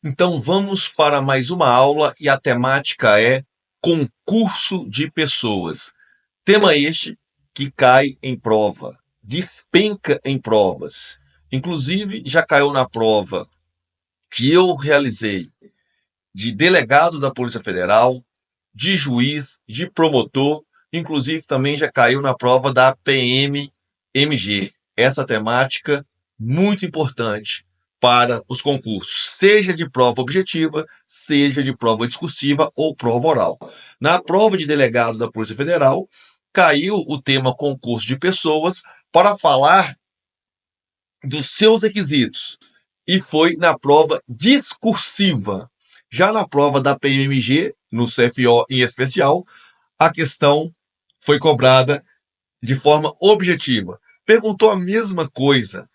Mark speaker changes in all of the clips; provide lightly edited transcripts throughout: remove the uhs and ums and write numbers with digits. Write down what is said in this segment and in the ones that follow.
Speaker 1: Então vamos para mais uma aula e a temática é concurso de pessoas. Tema este que cai em prova, despenca em provas. Inclusive já caiu na prova que eu realizei de delegado da Polícia Federal, de juiz, de promotor, inclusive também já caiu na prova da PMMG. Essa temática muito importante para os concursos, seja de prova objetiva, seja de prova discursiva ou prova oral. Na prova de delegado da Polícia Federal, caiu o tema concurso de pessoas para falar dos seus requisitos e foi na prova discursiva. Já na prova da PMMG, no CFO em especial, a questão foi cobrada de forma objetiva. Perguntou a mesma coisa,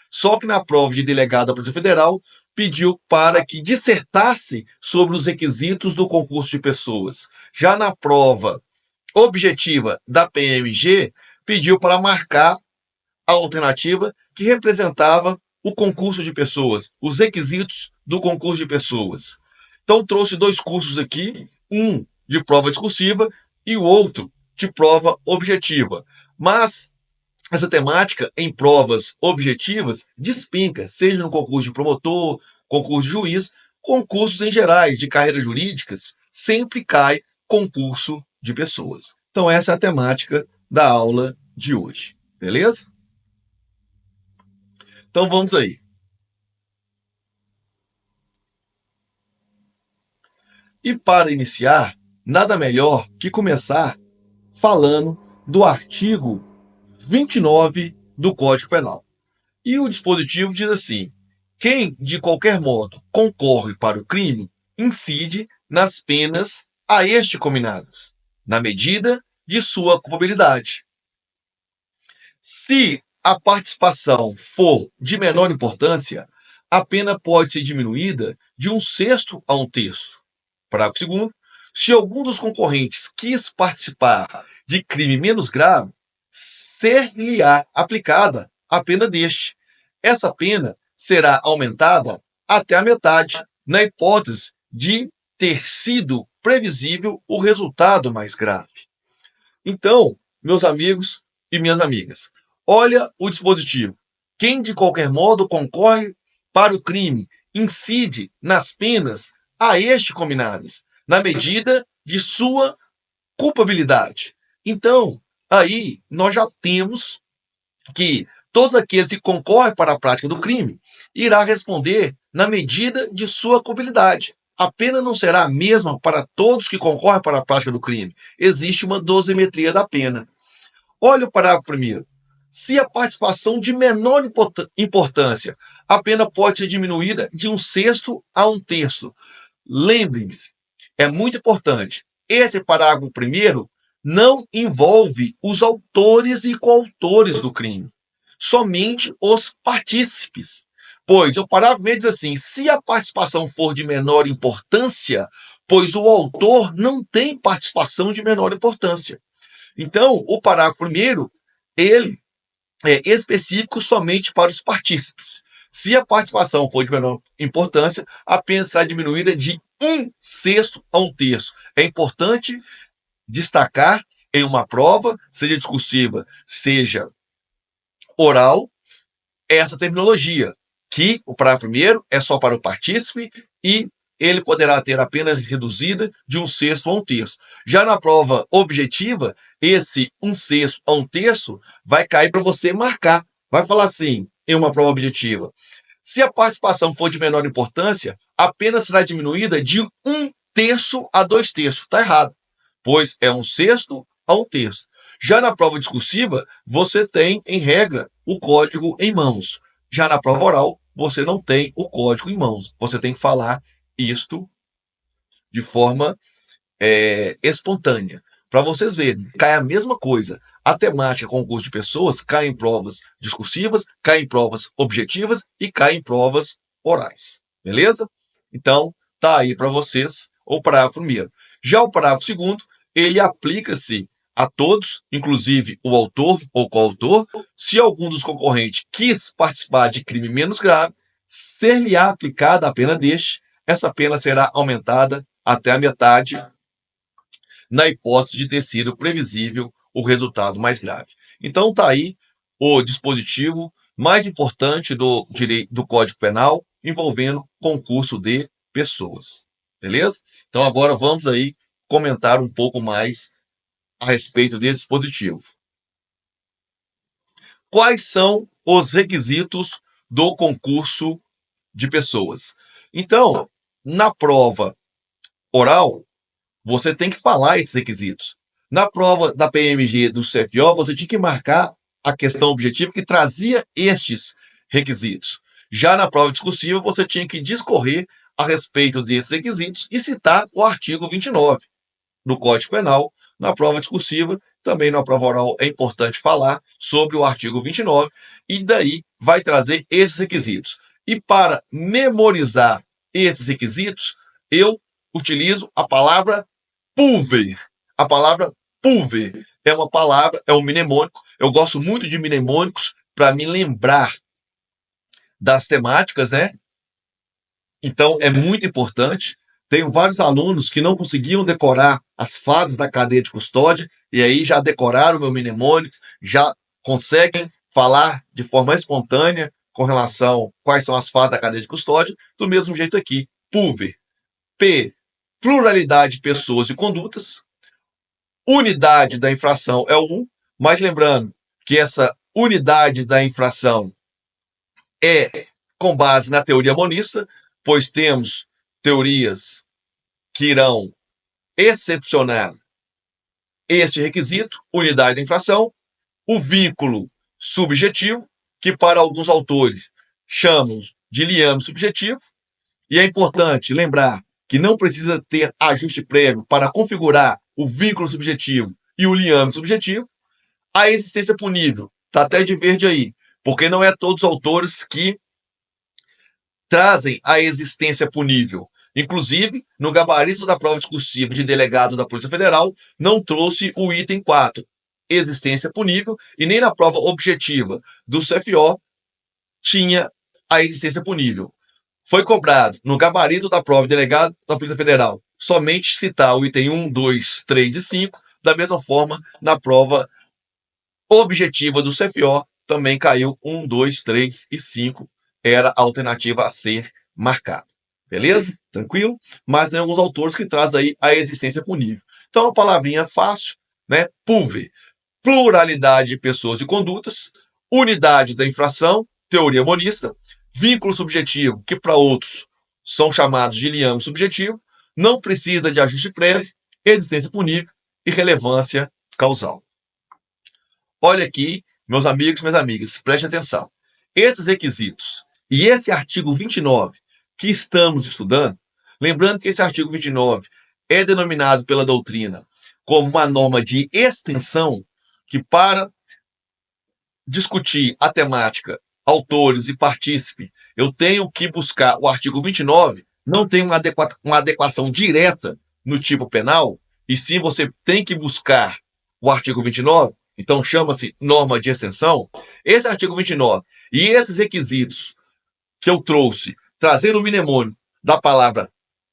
Speaker 1: só que na prova de delegado da Polícia Federal pediu para que dissertasse sobre os requisitos do concurso de pessoas. Já na prova objetiva da PMG, pediu para marcar a alternativa que representava o concurso de pessoas, os requisitos do concurso de pessoas. Então, trouxe dois cursos aqui, um de prova discursiva e o outro de prova objetiva. Mas essa temática em provas objetivas despenca, seja no concurso de promotor, concurso de juiz, concursos em gerais de carreiras jurídicas, sempre cai concurso de pessoas. Então, essa é a temática da aula de hoje, beleza? Então vamos aí. E para iniciar, nada melhor que começar falando do artigo 29 do Código Penal. E o dispositivo diz assim: quem, de qualquer modo, concorre para o crime, incide nas penas a este cominadas, na medida de sua culpabilidade. Se a participação for de menor importância, a pena pode ser diminuída de 1/6 a 1/3. Parágrafo 2º. Se algum dos concorrentes quis participar de crime menos grave, ser-lhe-á aplicada a pena deste. Essa pena será aumentada até a metade, na hipótese de ter sido previsível o resultado mais grave. Então, meus amigos e minhas amigas, olha o dispositivo. Quem de qualquer modo concorre para o crime incide nas penas a este cominadas, na medida de sua culpabilidade. Então, aí nós já temos que todos aqueles que concorrem para a prática do crime irá responder na medida de sua culpabilidade. A pena não será a mesma para todos que concorrem para a prática do crime. Existe uma dosimetria da pena. Olha o parágrafo primeiro. Se a participação de menor importância, a pena pode ser diminuída de 1/6 a 1/3. Lembrem-se, é muito importante, esse parágrafo primeiro não envolve os autores e coautores do crime, somente os partícipes. Pois o parágrafo primeiro diz assim: se a participação for de menor importância, pois o autor não tem participação de menor importância. Então, o parágrafo primeiro, ele é específico somente para os partícipes. Se a participação for de menor importância, a pena será diminuída de 1/6 a 1/3. É importante destacar em uma prova, seja discursiva, seja oral, essa terminologia, que o parágrafo primeiro é só para o partícipe e ele poderá ter a pena reduzida de 1/6 a 1/3. Já na prova objetiva, esse 1/6 a 1/3 vai cair para você marcar. Vai falar assim, em uma prova objetiva: se a participação for de menor importância, a pena será diminuída de 1/3 a 2/3. Está errado, pois é 1/6 a 1/3. Já na prova discursiva, você tem, em regra, o código em mãos. Já na prova oral, você não tem o código em mãos. Você tem que falar isto de forma espontânea. Para vocês verem, cai a mesma coisa. A temática concurso de pessoas cai em provas discursivas, cai em provas objetivas e cai em provas orais. Beleza? Então, tá aí para vocês o parágrafo primeiro. Já o parágrafo segundo, ele aplica-se a todos, inclusive o autor ou coautor, se algum dos concorrentes quis participar de crime menos grave, ser-lhe aplicada a pena deste, essa pena será aumentada até a metade, na hipótese de ter sido previsível o resultado mais grave. Então está aí o dispositivo mais importante do direito do Código Penal envolvendo concurso de pessoas. Beleza? Então agora vamos aí comentar um pouco mais a respeito desse dispositivo. Quais são os requisitos do concurso de pessoas? Então, na prova oral, você tem que falar esses requisitos. Na prova da PMG do CFO, você tinha que marcar a questão objetiva que trazia estes requisitos. Já na prova discursiva, você tinha que discorrer a respeito desses requisitos e citar o artigo 29 do Código Penal. Na prova discursiva, também na prova oral, é importante falar sobre o artigo 29 e daí vai trazer esses requisitos. E para memorizar esses requisitos, eu utilizo a palavra pulver. A palavra pulver é uma palavra, é um mnemônico. Eu gosto muito de mnemônicos para me lembrar das temáticas, né? Então, é muito importante. Tenho vários alunos que não conseguiam decorar as fases da cadeia de custódia, e aí já decoraram o meu mnemônico, já conseguem falar de forma espontânea com relação a quais são as fases da cadeia de custódia, do mesmo jeito aqui. PUVER. P, pluralidade de pessoas e condutas. Unidade da infração é o 1, mas lembrando que essa unidade da infração é com base na teoria monista, pois temos teorias que irão excepcionar este requisito, unidade da infração, o vínculo subjetivo, que para alguns autores chamam de liame subjetivo, e é importante lembrar que não precisa ter ajuste prévio para configurar o vínculo subjetivo e o liame subjetivo. A existência punível, está até de verde aí, porque não é todos os autores que trazem a existência punível. Inclusive, no gabarito da prova discursiva de delegado da Polícia Federal, não trouxe o item 4, existência punível, e nem na prova objetiva do CFO tinha a existência punível. Foi cobrado no gabarito da prova de delegado da Polícia Federal somente citar o item 1, 2, 3 e 5, da mesma forma, na prova objetiva do CFO também caiu 1, 2, 3 e 5, era a alternativa a ser marcada. Beleza? Tranquilo? Mas tem alguns autores que trazem aí a existência punível. Então, uma palavrinha fácil, né? PUVE, pluralidade de pessoas e condutas, unidade da infração, teoria monista, vínculo subjetivo, que para outros são chamados de liame subjetivo, não precisa de ajuste prévio, existência punível e relevância causal. Olha aqui, meus amigos e minhas amigas, preste atenção. Esses requisitos e esse artigo 29 que estamos estudando, lembrando que esse artigo 29 é denominado pela doutrina como uma norma de extensão que, para discutir a temática, autores e partícipe, eu tenho que buscar o artigo 29, não tem uma adequação direta no tipo penal, e sim você tem que buscar o artigo 29, então chama-se norma de extensão. Esse artigo 29 e esses requisitos que eu trouxe, trazendo o mnemônico da palavra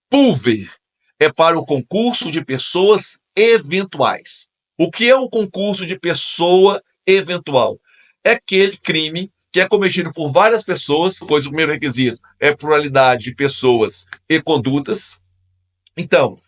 Speaker 1: pulver, é para o concurso de pessoas eventuais. O que é um concurso de pessoa eventual? É aquele crime que é cometido por várias pessoas, pois o primeiro requisito é pluralidade de pessoas e condutas. Então,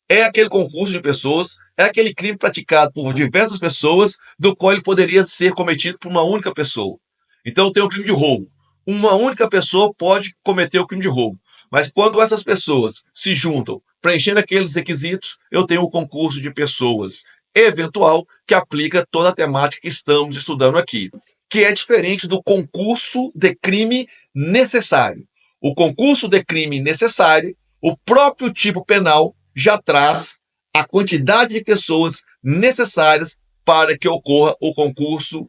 Speaker 1: é aquele concurso de pessoas, é aquele crime praticado por diversas pessoas, do qual ele poderia ser cometido por uma única pessoa. Então, tem o crime de roubo. Uma única pessoa pode cometer o crime de roubo. Mas quando essas pessoas se juntam, preenchendo aqueles requisitos, eu tenho o concurso de pessoas eventual, que aplica toda a temática que estamos estudando aqui, que é diferente do concurso de crime necessário. O concurso de crime necessário, o próprio tipo penal já traz a quantidade de pessoas necessárias para que ocorra o concurso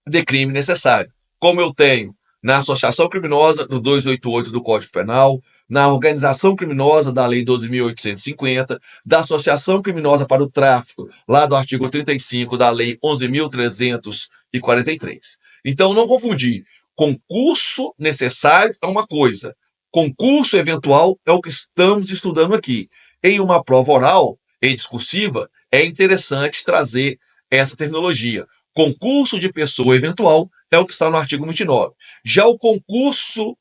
Speaker 1: de crime necessário. Como eu tenho na associação criminosa do 288 do Código Penal, na organização criminosa da Lei 12.850, da associação criminosa para o tráfico, lá do artigo 35 da Lei 11.343. Então, não confundir. Concurso necessário é uma coisa, concurso eventual é o que estamos estudando aqui. Em uma prova oral, em discursiva, é interessante trazer essa terminologia. Concurso de pessoa eventual é o que está no artigo 29. Já o concurso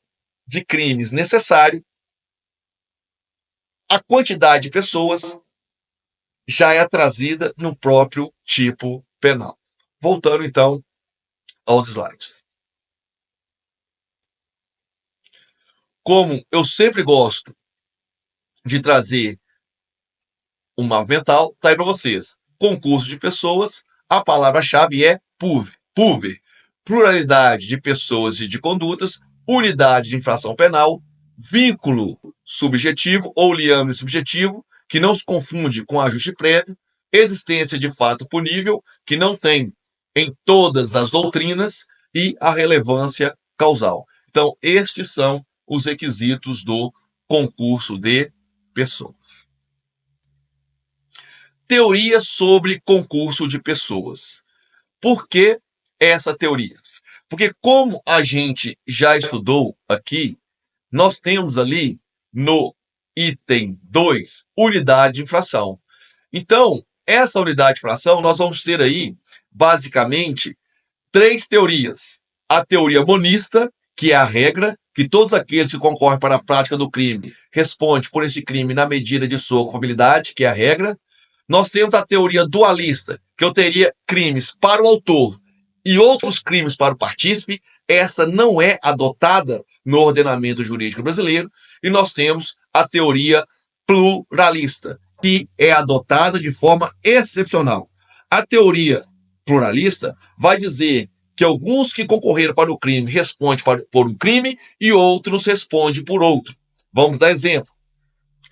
Speaker 1: de crimes necessário, a quantidade de pessoas já é trazida no próprio tipo penal. Voltando, então, aos slides. Como eu sempre gosto de trazer um mapa mental, tá aí para vocês. Concurso de pessoas, a palavra-chave é PUVER. Pluralidade de pessoas e de condutas, unidade de infração penal, vínculo subjetivo ou liame subjetivo, que não se confunde com ajuste prévio, existência de fato punível, que não tem em todas as doutrinas, e a relevância causal. Então, estes são os requisitos do concurso de pessoas. Teoria sobre concurso de pessoas. Por que essa teoria? Porque, como a gente já estudou aqui, nós temos ali no item 2, unidade de infração. Então, essa unidade de infração, nós vamos ter aí, basicamente, 3 teorias. A teoria monista, que é a regra, que todos aqueles que concorrem para a prática do crime respondem por esse crime na medida de sua culpabilidade, que é a regra. Nós temos a teoria dualista, que eu teria crimes para o autor e outros crimes para o partícipe. Essa não é adotada no ordenamento jurídico brasileiro. E nós temos a teoria pluralista, que é adotada de forma excepcional. A teoria pluralista vai dizer que alguns que concorreram para o crime respondem por um crime e outros respondem por outro. Vamos dar exemplo.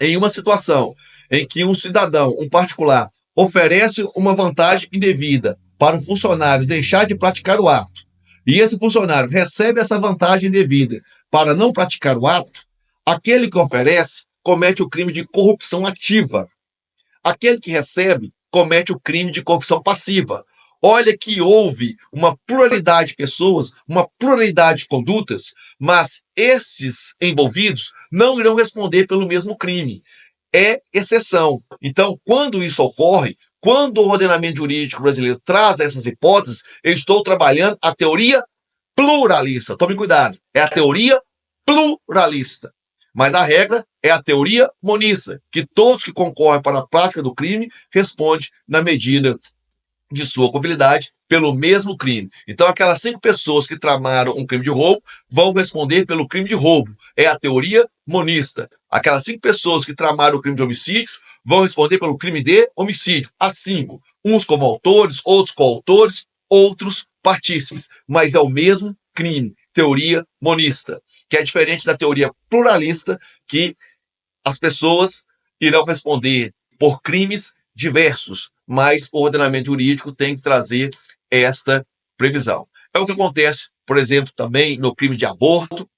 Speaker 1: Em uma situação em que um cidadão, um particular, oferece uma vantagem indevida para o funcionário deixar de praticar o ato, e esse funcionário recebe essa vantagem indevida para não praticar o ato, aquele que oferece comete o crime de corrupção ativa. Aquele que recebe comete o crime de corrupção passiva. Olha que houve uma pluralidade de pessoas, uma pluralidade de condutas, mas esses envolvidos não irão responder pelo mesmo crime. É exceção. Então, quando isso ocorre, quando o ordenamento jurídico brasileiro traz essas hipóteses, eu estou trabalhando a teoria pluralista. Tome cuidado, é a teoria pluralista. Mas a regra é a teoria monista, que todos que concorrem para a prática do crime respondem na medida de sua culpabilidade pelo mesmo crime. Então, aquelas 5 pessoas que tramaram um crime de roubo vão responder pelo crime de roubo. É a teoria monista. Aquelas 5 pessoas que tramaram o crime de homicídio vão responder pelo crime de homicídio. As 5. Uns como autores, outros coautores, outros partícipes. Mas é o mesmo crime. Teoria monista. Que é diferente da teoria pluralista, que as pessoas irão responder por crimes diversos, mas o ordenamento jurídico tem que trazer esta previsão. É o que acontece, por exemplo, também no crime de aborto.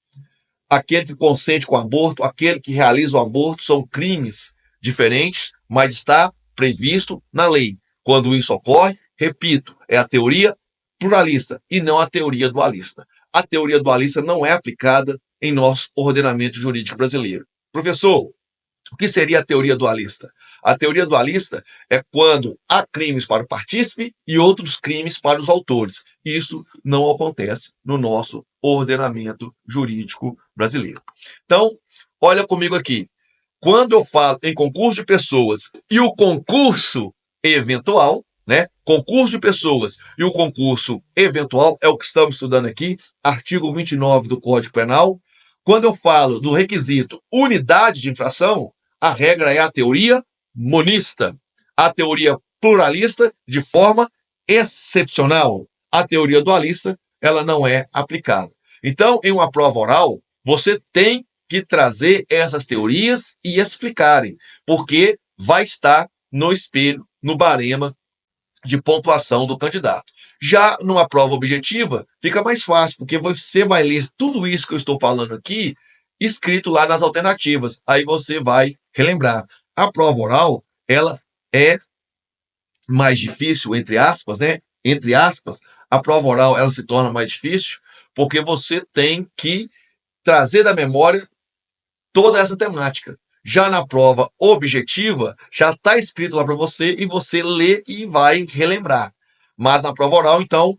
Speaker 1: Aquele que consente com o aborto, aquele que realiza o aborto, são crimes diferentes, mas está previsto na lei. Quando isso ocorre, repito, é a teoria pluralista e não a teoria dualista. A teoria dualista não é aplicada em nosso ordenamento jurídico brasileiro. Professor, o que seria a teoria dualista? A teoria dualista é quando há crimes para o partícipe e outros crimes para os autores. Isso não acontece no nosso ordenamento jurídico brasileiro. Então, olha comigo aqui. Quando eu falo em concurso de pessoas e o concurso eventual, né? Concurso de pessoas e o concurso eventual é o que estamos estudando aqui, artigo 29 do Código Penal. Quando eu falo do requisito unidade de infração, a regra é a teoria monista. A teoria pluralista, de forma excepcional. A teoria dualista, ela não é aplicada. Então, em uma prova oral, você tem que trazer essas teorias e explicarem, porque vai estar no espelho, no barema de pontuação do candidato. Já numa prova objetiva, fica mais fácil, porque você vai ler tudo isso que eu estou falando aqui, escrito lá nas alternativas. Aí você vai relembrar. A prova oral, ela é mais difícil, entre aspas, né? Entre aspas, a prova oral ela se torna mais difícil, porque você tem que trazer da memória toda essa temática. Já na prova objetiva, já está escrito lá para você e você lê e vai relembrar. Mas na prova oral, então,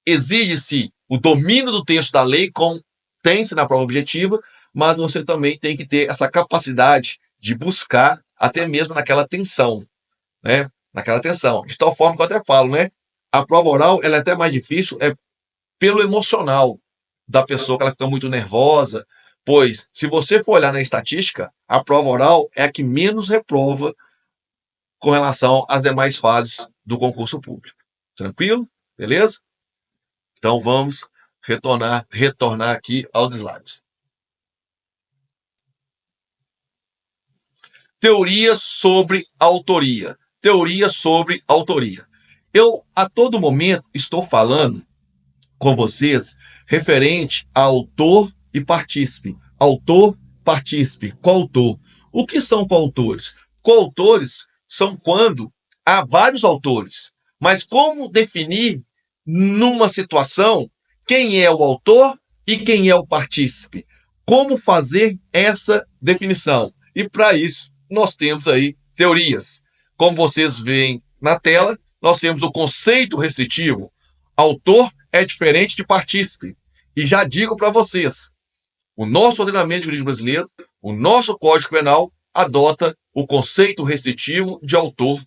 Speaker 1: exige-se o domínio do texto da lei, como tem-se na prova objetiva, mas você também tem que ter essa capacidade de buscar até mesmo naquela tensão, né? Naquela tensão. De tal forma que eu até falo, né? A prova oral ela é até mais difícil, pelo emocional da pessoa, que ela fica muito nervosa, pois se você for olhar na estatística, a prova oral é a que menos reprova com relação às demais fases do concurso público. Tranquilo? Beleza? Então vamos retornar aqui aos slides. Teoria sobre autoria. Teoria sobre autoria. Eu, a todo momento, estou falando com vocês referente a autor e partícipe. Autor, partícipe, coautor. O que são coautores? Coautores são quando há vários autores. Mas como definir numa situação quem é o autor e quem é o partícipe? Como fazer essa definição? E para isso, nós temos aí teorias. Como vocês veem na tela, nós temos o conceito restritivo. Autor é diferente de partícipe. E já digo para vocês, o nosso ordenamento jurídico brasileiro, o nosso Código Penal, adota o conceito restritivo de autor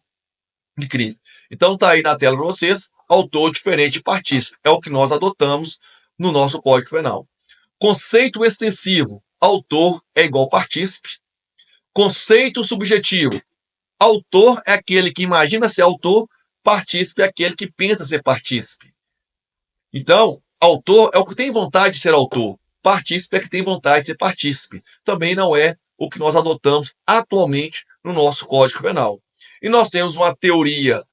Speaker 1: de crime. Então está aí na tela para vocês, autor diferente de partícipe. É o que nós adotamos no nosso Código Penal. Conceito extensivo, autor é igual partícipe. Conceito subjetivo, autor é aquele que imagina ser autor, partícipe é aquele que pensa ser partícipe. Então, autor é o que tem vontade de ser autor, partícipe é que tem vontade de ser partícipe. Também não é o que nós adotamos atualmente no nosso Código Penal. E nós temos uma teoria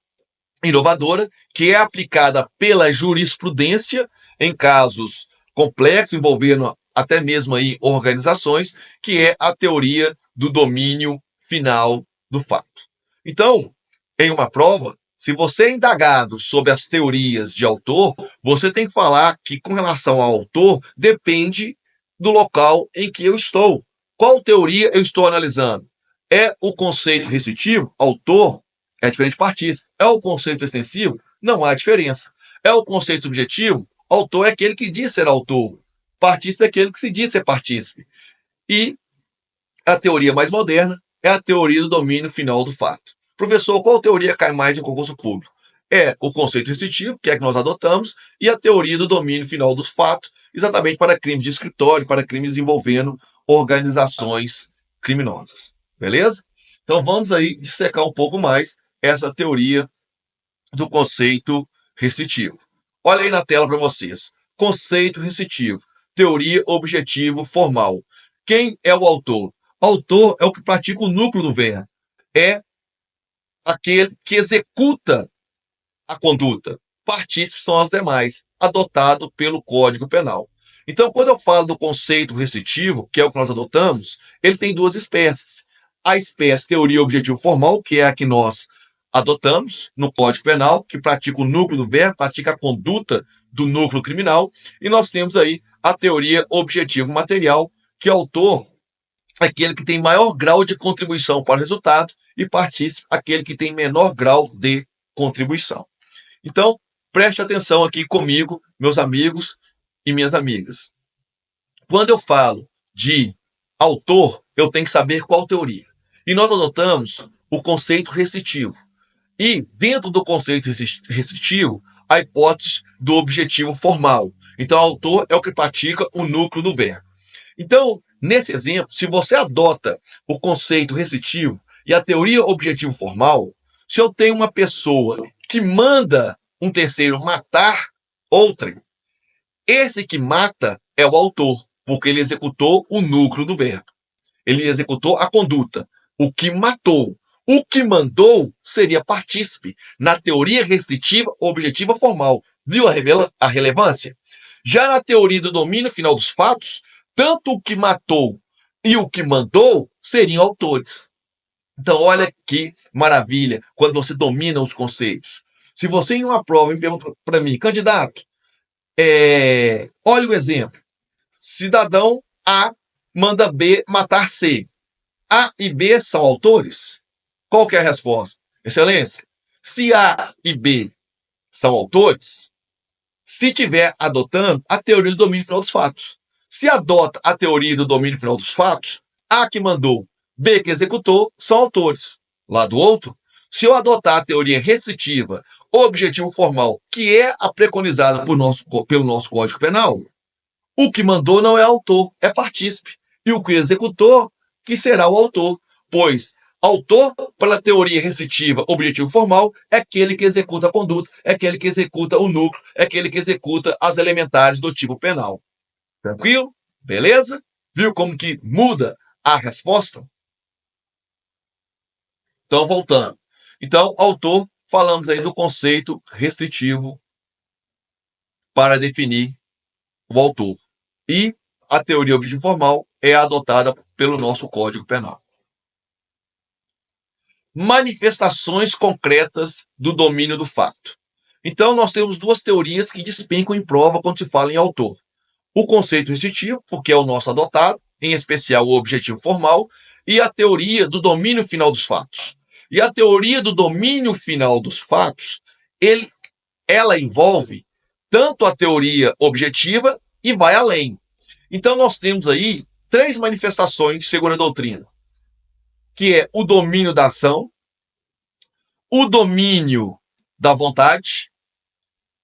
Speaker 1: inovadora que é aplicada pela jurisprudência em casos complexos, envolvendo até mesmo aí organizações, que é a teoria do domínio final do fato. Então, em uma prova, se você é indagado sobre as teorias de autor, você tem que falar que, com relação ao autor, depende do local em que eu estou. Qual teoria eu estou analisando? É o conceito restritivo? Autor é diferente de partícipe. É o conceito extensivo? Não há diferença. É o conceito subjetivo? Autor é aquele que diz ser autor. Partícipe é aquele que se diz ser partícipe. E a teoria mais moderna é a teoria do domínio final do fato. Professor, qual teoria cai mais em concurso público? É o conceito restritivo, que é que nós adotamos, e a teoria do domínio final dos fatos, exatamente para crimes de escritório, para crimes envolvendo organizações criminosas. Beleza? Então vamos aí dissecar um pouco mais essa teoria do conceito restritivo. Olha aí na tela para vocês. Conceito restritivo. Teoria objetivo formal. Quem é o autor? Autor é o que pratica o núcleo do verbo. É aquele que executa a conduta. Partícipes são as demais, adotado pelo Código Penal. Então, quando eu falo do conceito restritivo, que é o que nós adotamos, ele tem duas espécies. A espécie teoria objetivo formal, que é a que nós adotamos no Código Penal, que pratica o núcleo do verbo, pratica a conduta do núcleo criminal, e nós temos aí a teoria objetivo material, que é autor aquele que tem maior grau de contribuição para o resultado e partícipe aquele que tem menor grau de contribuição. Então, preste atenção aqui comigo, meus amigos e minhas amigas. Quando eu falo de autor, eu tenho que saber qual teoria. E nós adotamos o conceito restritivo. E, dentro do conceito restritivo, a hipótese do objetivo formal. Então, autor é o que pratica o núcleo do verbo. Então, nesse exemplo, se você adota o conceito restritivo e a teoria objetivo formal, se eu tenho uma pessoa que manda um terceiro matar outrem, esse que mata é o autor, porque ele executou o núcleo do verbo. Ele executou a conduta. O que matou. O que mandou seria partícipe na teoria restritiva objetiva formal. Viu a relevância? Já na teoria do domínio final dos fatos, tanto o que matou e o que mandou seriam autores. Então, olha que maravilha quando você domina os conceitos. Se você, em uma prova, me pergunta para mim, candidato, Olha o exemplo. Cidadão A manda B matar C. A e B são autores? Qual que é a resposta? Excelência, se A e B são autores, se tiver adotando a teoria do domínio final dos fatos. Se adota a teoria do domínio final dos fatos, A que mandou, B que executou, são autores. Lá do outro, se eu adotar a teoria restritiva, objetivo formal, que é a preconizada pelo nosso Código Penal, o que mandou não é autor, é partícipe. E o que executou, que será o autor. Pois autor, pela teoria restritiva objetivo formal, é aquele que executa a conduta, é aquele que executa o núcleo, é aquele que executa as elementares do tipo penal. Tranquilo? Beleza? Viu como que muda a resposta? Então, voltando. Então, autor, falamos aí do conceito restritivo para definir o autor. E a teoria objetivo formal é adotada pelo nosso Código Penal. Manifestações concretas do domínio do fato. Então, nós temos duas teorias que despencam em prova quando se fala em autor. O conceito restritivo, porque é o nosso adotado, em especial o objetivo formal, e a teoria do domínio final dos fatos. E a teoria do domínio final dos fatos, ela envolve tanto a teoria objetiva e vai além. Então, nós temos aí três manifestações segundo a doutrina, que é o domínio da ação, o domínio da vontade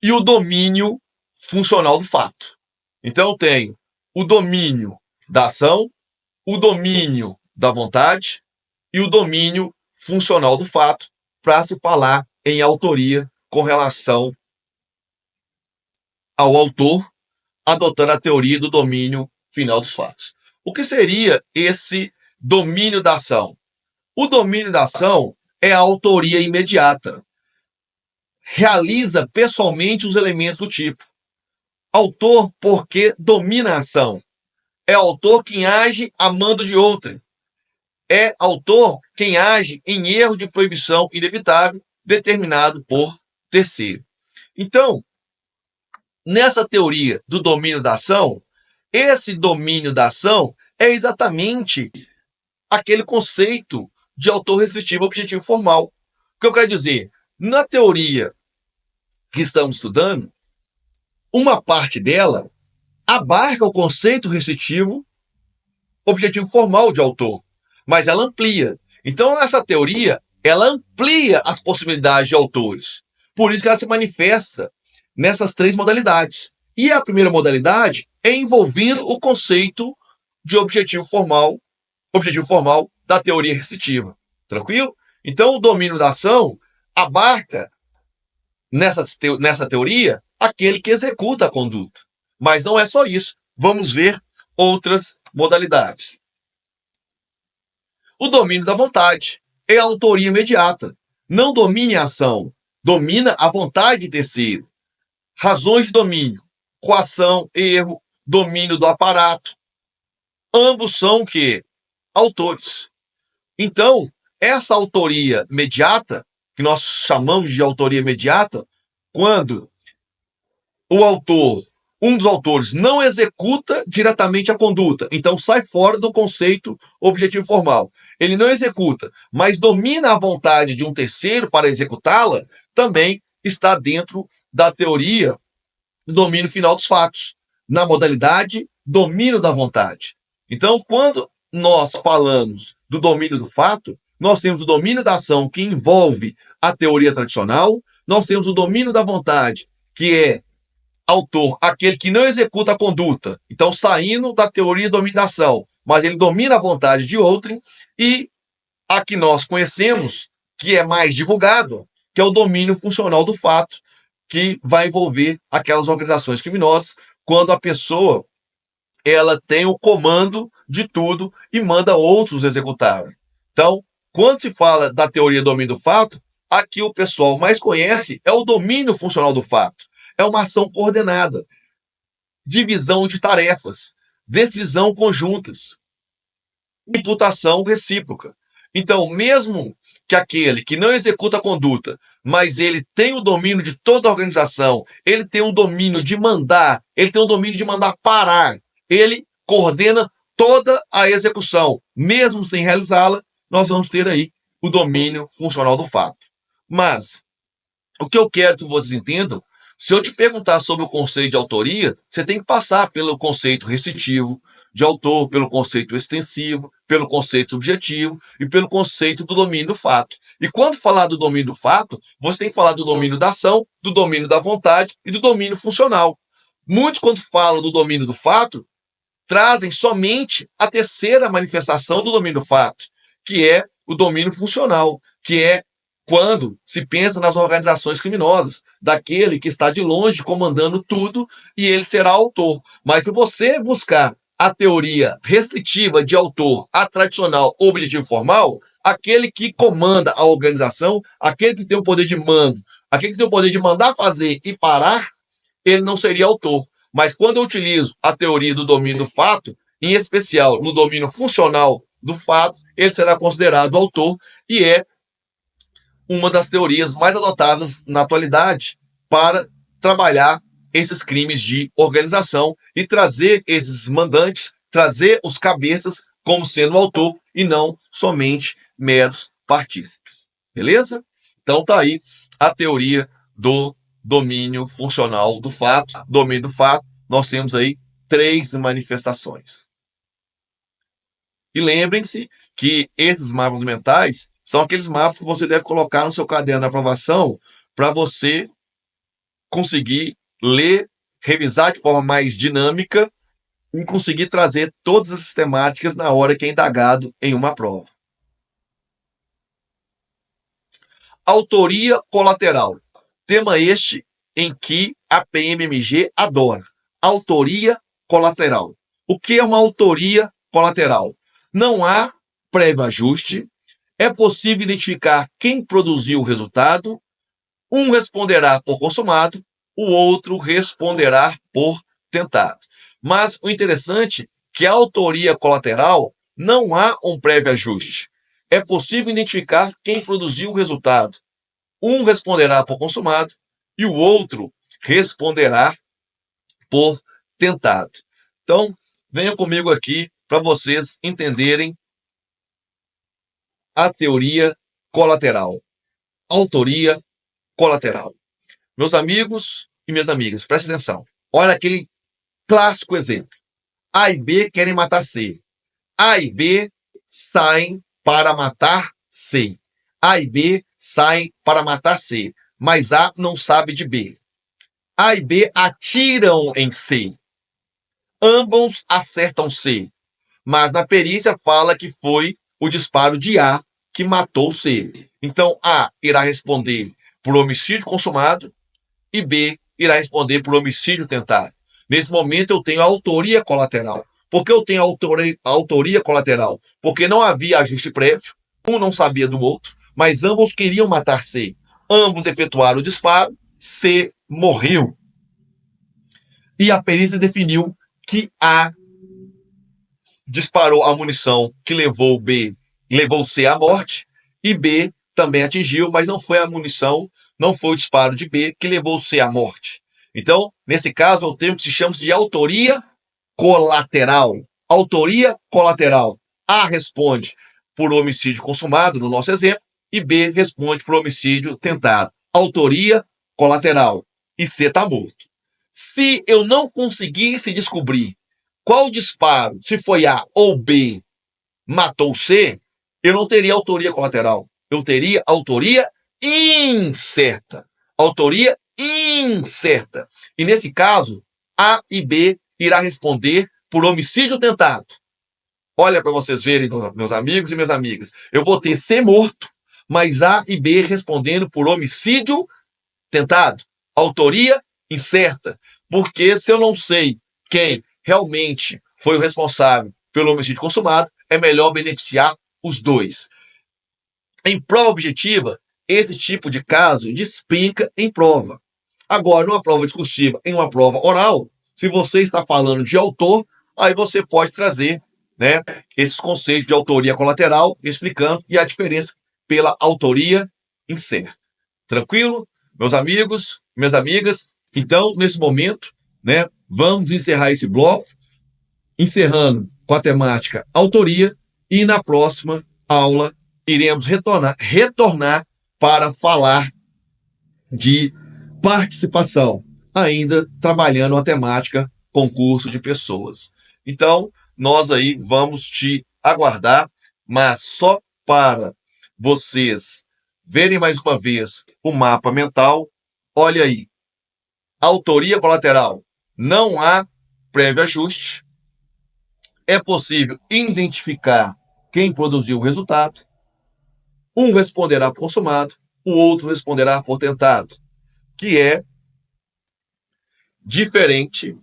Speaker 1: e o domínio funcional do fato. Então, tem o domínio da ação, o domínio da vontade e o domínio funcional do fato, para se falar em autoria com relação ao autor, adotando a teoria do domínio final dos fatos. O que seria esse domínio da ação? O domínio da ação é a autoria imediata. Realiza pessoalmente os elementos do tipo. Autor porque domina a ação. É autor quem age a mando de outrem. É autor quem age em erro de proibição inevitável determinado por terceiro. Então, nessa teoria do domínio da ação, esse domínio da ação é exatamente aquele conceito de autor restritivo objetivo formal. O que eu quero dizer? Na teoria que estamos estudando, uma parte dela abarca o conceito restritivo objetivo formal de autor, mas ela amplia. Então, essa teoria, ela amplia as possibilidades de autores. Por isso que ela se manifesta nessas três modalidades. E a primeira modalidade é envolvendo o conceito de objetivo formal da teoria restritiva. Tranquilo? Então, o domínio da ação abarca, nessa teoria, aquele que executa a conduta. Mas não é só isso. Vamos ver outras modalidades. O domínio da vontade é a autoria imediata. Não domina a ação, domina a vontade de terceiro. Razões de domínio: coação, erro, domínio do aparato. Ambos são o quê? Autores. Então, essa autoria imediata, que nós chamamos de autoria imediata, quando o autor, um dos autores, não executa diretamente a conduta, então sai fora do conceito objetivo formal. Ele não executa, mas domina a vontade de um terceiro para executá-la, também está dentro da teoria do domínio final dos fatos, na modalidade domínio da vontade. Então, quando nós falamos do domínio do fato, nós temos o domínio da ação, que envolve a teoria tradicional, nós temos o domínio da vontade, que é autor, aquele que não executa a conduta, então saindo da teoria de dominação, mas ele domina a vontade de outrem, e a que nós conhecemos, que é mais divulgado, que é o domínio funcional do fato, que vai envolver aquelas organizações criminosas, quando a pessoa ela tem o comando de tudo e manda outros executarem. Então, quando se fala da teoria do domínio do fato, aqui o pessoal mais conhece é o domínio funcional do fato. É uma ação coordenada, divisão de tarefas, decisão conjuntas, imputação recíproca. Então, mesmo que aquele que não executa a conduta mas ele tem o domínio de toda a organização, ele tem o domínio de mandar, ele tem o domínio de mandar parar, ele coordena toda a execução, mesmo sem realizá-la, nós vamos ter aí o domínio funcional do fato. Mas o que eu quero que vocês entendam, se eu te perguntar sobre o conceito de autoria, você tem que passar pelo conceito restritivo de autor, pelo conceito extensivo, pelo conceito subjetivo e pelo conceito do domínio do fato. E quando falar do domínio do fato, você tem que falar do domínio da ação, do domínio da vontade e do domínio funcional. Muitos, quando falam do domínio do fato, trazem somente a terceira manifestação do domínio do fato, que é o domínio funcional, que é quando se pensa nas organizações criminosas, daquele que está de longe comandando tudo e ele será autor. Mas se você buscar a teoria restritiva de autor, a tradicional objetivo formal, aquele que comanda a organização, aquele que tem o poder de mando, aquele que tem o poder de mandar fazer e parar, ele não seria autor. Mas quando eu utilizo a teoria do domínio do fato, em especial no domínio funcional do fato, ele será considerado autor e é uma das teorias mais adotadas na atualidade para trabalhar esses crimes de organização e trazer esses mandantes, trazer os cabeças como sendo o autor e não somente meros partícipes. Beleza? Então tá aí a teoria do domínio funcional do fato. Domínio do fato, nós temos aí 3 manifestações. E lembrem-se que esses mapas mentais são aqueles mapas que você deve colocar no seu caderno de aprovação para você conseguir ler, revisar de forma mais dinâmica e conseguir trazer todas as sistemáticas na hora que é indagado em uma prova. Autoria colateral. Tema este em que a PMMG adora. Autoria colateral. O que é uma autoria colateral? Não há prévio ajuste, é possível identificar quem produziu o resultado, um responderá por consumado, o outro responderá por tentado. Mas o interessante é que a autoria colateral não há um prévio ajuste. É possível identificar quem produziu o resultado. Um responderá por consumado e o outro responderá por tentado. Então, venham comigo aqui para vocês entenderem a teoria colateral. Autoria colateral. Meus amigos e minhas amigas, prestem atenção. Olha aquele clássico exemplo. A e B querem matar C. A e B saem para matar C. A e B saem para matar C, mas A não sabe de B. A e B atiram em C. Ambos acertam C, mas na perícia fala que foi o disparo de A que matou C. Então, A irá responder por homicídio consumado e B irá responder por homicídio tentado. Nesse momento, eu tenho a autoria colateral. Por que eu tenho a autoria colateral? Porque não havia ajuste prévio, um não sabia do outro, mas ambos queriam matar C. Ambos efetuaram o disparo, C morreu. E a perícia definiu que A disparou a munição que levou C à morte, e B também atingiu, mas não foi a munição, não foi o disparo de B que levou C à morte. Então, nesse caso, é o termo que se chama de autoria colateral. Autoria colateral. A responde por homicídio consumado, no nosso exemplo, e B responde por homicídio tentado. Autoria colateral. E C está morto. Se eu não conseguisse descobrir qual disparo, se foi A ou B, matou C, eu não teria autoria colateral. Eu teria autoria incerta. Autoria incerta. E nesse caso, A e B irá responder por homicídio tentado. Olha para vocês verem, meus amigos e minhas amigas. Eu vou ter C morto, mas A e B respondendo por homicídio tentado. Autoria incerta. Porque se eu não sei quem realmente foi o responsável pelo homicídio consumado, é melhor beneficiar os dois. Em prova objetiva, esse tipo de caso despenca em prova. Agora, numa prova discursiva, em uma prova oral, se você está falando de autor, aí você pode trazer, né, esses conceitos de autoria colateral, explicando, e a diferença pela autoria incerta. Tranquilo? Meus amigos, minhas amigas? Então, nesse momento, né, vamos encerrar esse bloco, encerrando com a temática autoria, e na próxima aula iremos retornar para falar de participação, ainda trabalhando a temática concurso de pessoas. Então, nós aí vamos te aguardar, mas só para vocês verem mais uma vez o mapa mental, olha aí, autoria colateral, não há prévio ajuste, é possível identificar quem produziu o resultado, um responderá por consumado, o outro responderá por tentado, que é diferente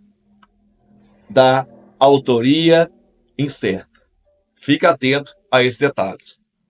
Speaker 1: da autoria incerta. Fica atento a esses detalhes.